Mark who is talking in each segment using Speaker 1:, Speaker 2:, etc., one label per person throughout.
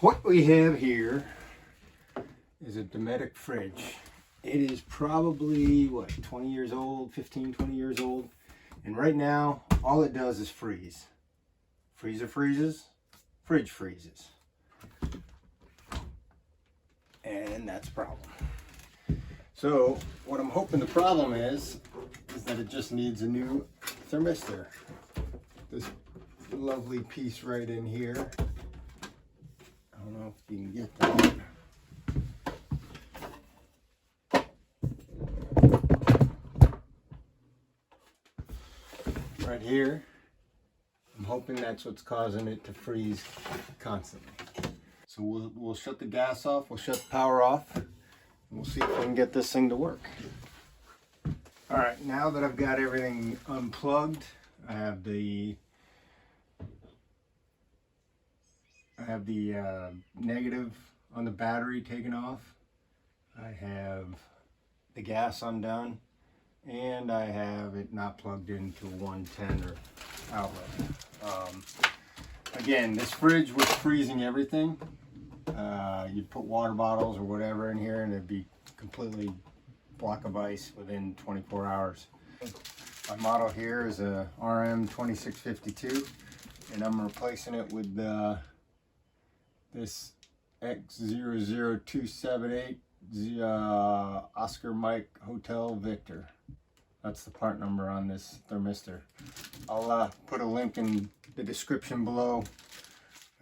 Speaker 1: What we have here is a Dometic fridge. It is probably, what, 20 years old, 15, 20 years old. And right now, all it does is freeze. Freezer freezes, fridge freezes. And that's a problem. So what I'm hoping the problem is that it just needs a new thermistor. This lovely piece right in here. I don't know if you can get that. Right here. I'm hoping that's what's causing it to freeze constantly. So we'll shut the gas off, we'll shut the power off, and we'll see if we can get this thing to work. All right, now that I've got everything unplugged, I have the negative on the battery taken off. I have the gas undone, and I have it not plugged into a 110 or outlet. Again, this fridge was freezing everything. You'd put water bottles or whatever in here and it'd be completely block of ice within 24 hours. My model here is a RM2652 and I'm replacing it with this X00278 Oscar Mike Hotel Victor. That's the part number on this thermistor. I'll put a link in the description below.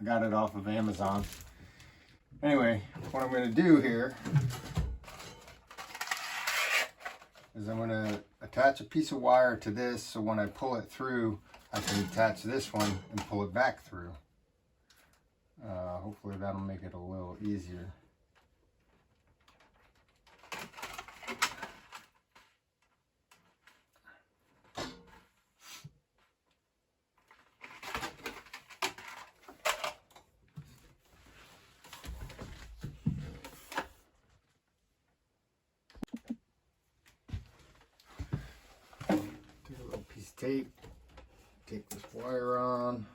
Speaker 1: I got it off of Amazon. Anyway, what I'm going to do here is I'm going to attach a piece of wire to this so when I pull it through, I can attach this one and pull it back through. Hopefully that'll make it a little easier. Tape, take this wire on.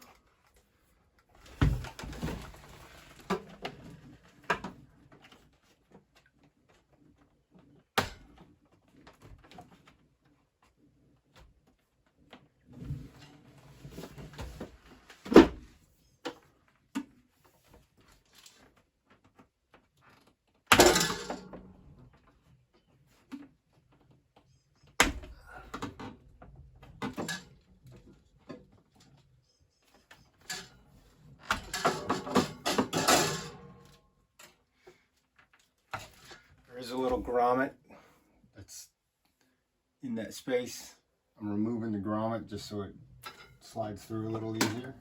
Speaker 1: There's a little grommet that's in that space. I'm removing the grommet just so it slides through a little easier.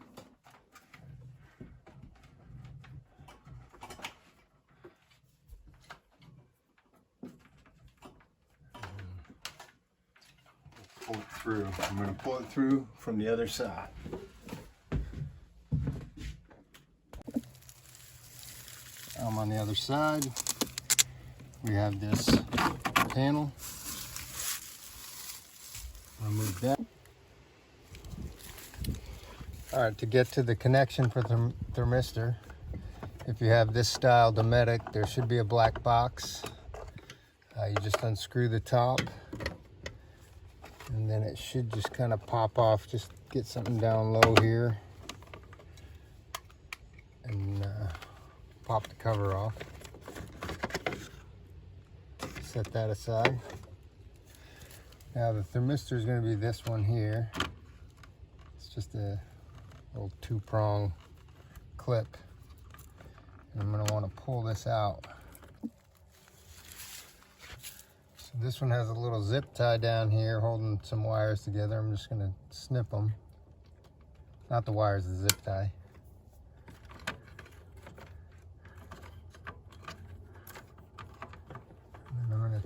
Speaker 1: Pull it through. I'm going to pull it through from the other side. I'm on the other side. We have this panel. Remove that. All right, to get to the connection for the thermistor, if you have this style Dometic, there should be a black box. You just unscrew the top, and then it should just kind of pop off. Just get something down low here, and pop the cover off. Set that aside. Now the thermistor is going to be this one here. It's just a little 2-prong clip. And I'm going to want to pull this out. So this one has a little zip tie down here holding some wires together. I'm just going to snip them. Not the wires, the zip tie.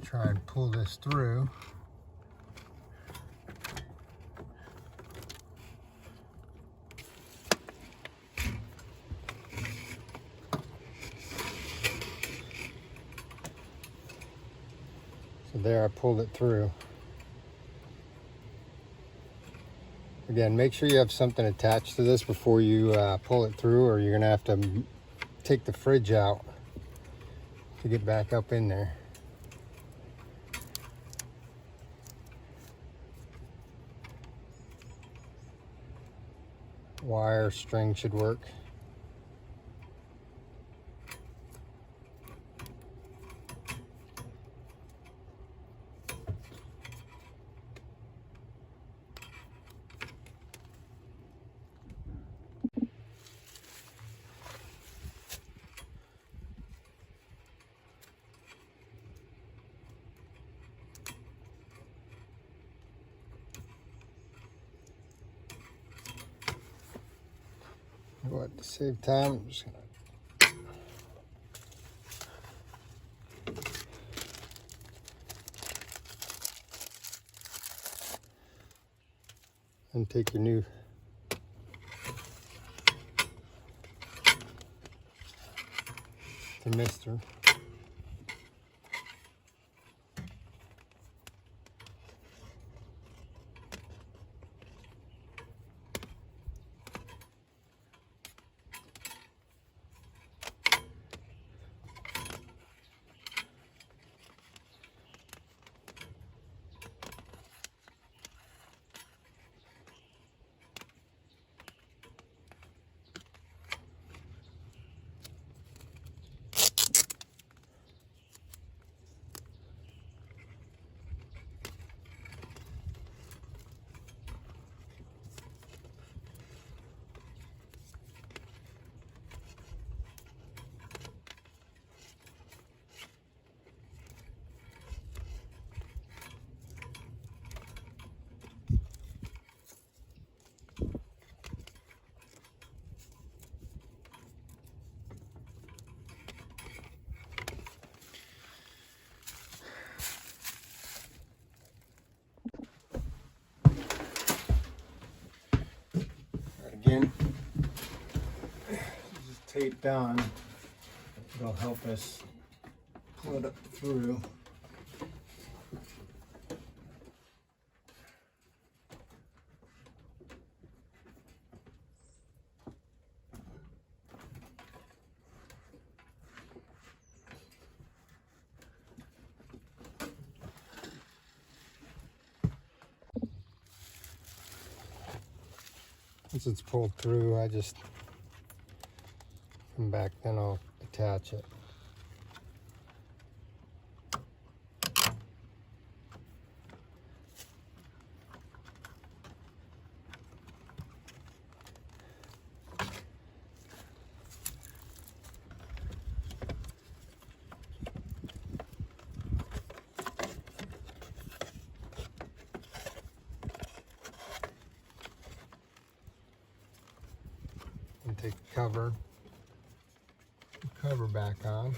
Speaker 1: Try and pull this through. So there, I pulled it through. Again, make sure you have something attached to this before you pull it through, or you're gonna have to take the fridge out to get back up in there. Wire string should work. But to save time, I'm just gonna and take your new thermistor. Again, just tape down. It'll help us pull it up through. Once it's pulled through, I just come back, then I'll attach it. And take the cover back on.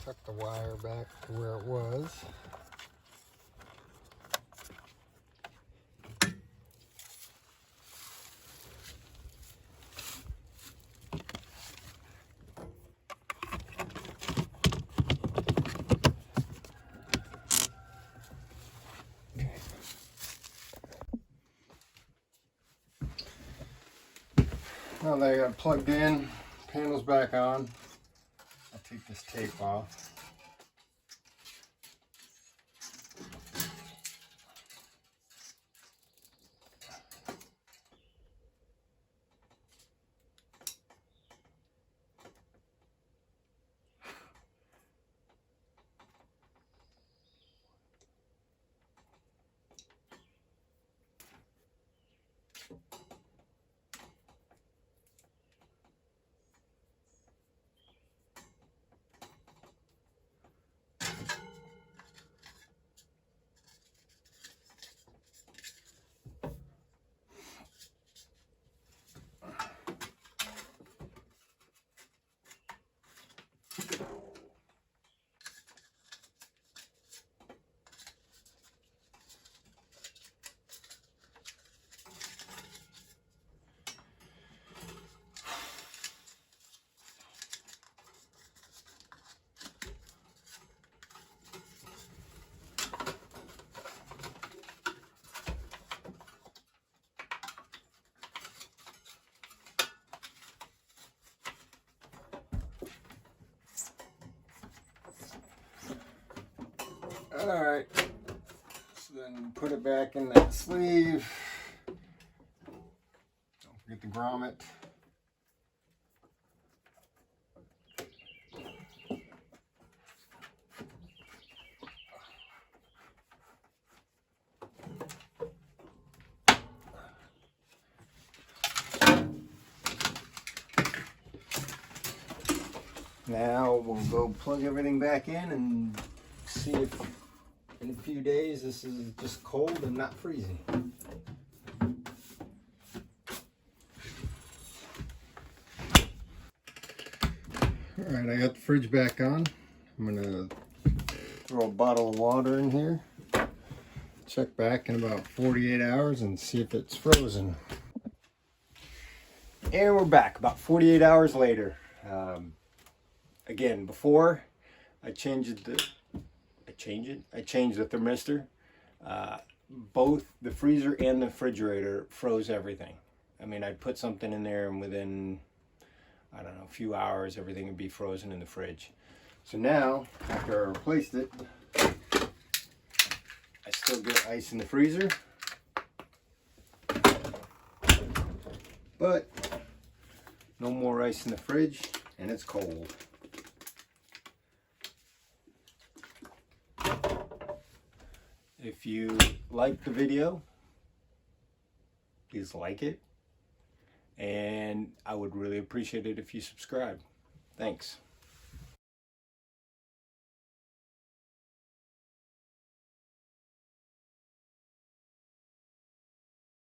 Speaker 1: Tuck the wire back to where it was. Okay. Now that I got it plugged in, panel's back on. I'll take this tape off. Alright, so then put it back in that sleeve. Don't forget the grommet. Now we'll go plug everything back in and see if in a few days this is just cold and not freezing. Alright, I got the fridge back on. I'm gonna throw a bottle of water in here. Check back in about 48 hours and see if it's frozen. And we're back about 48 hours later. Again, before I changed the thermistor. Both the freezer and the refrigerator froze everything. I mean, I'd put something in there and within, I don't know, a few hours, everything would be frozen in the fridge. So now, after I replaced it, I still get ice in the freezer, but no more ice in the fridge, and it's cold. If you liked the video, please like it, and I would really appreciate it if you subscribe. Thanks.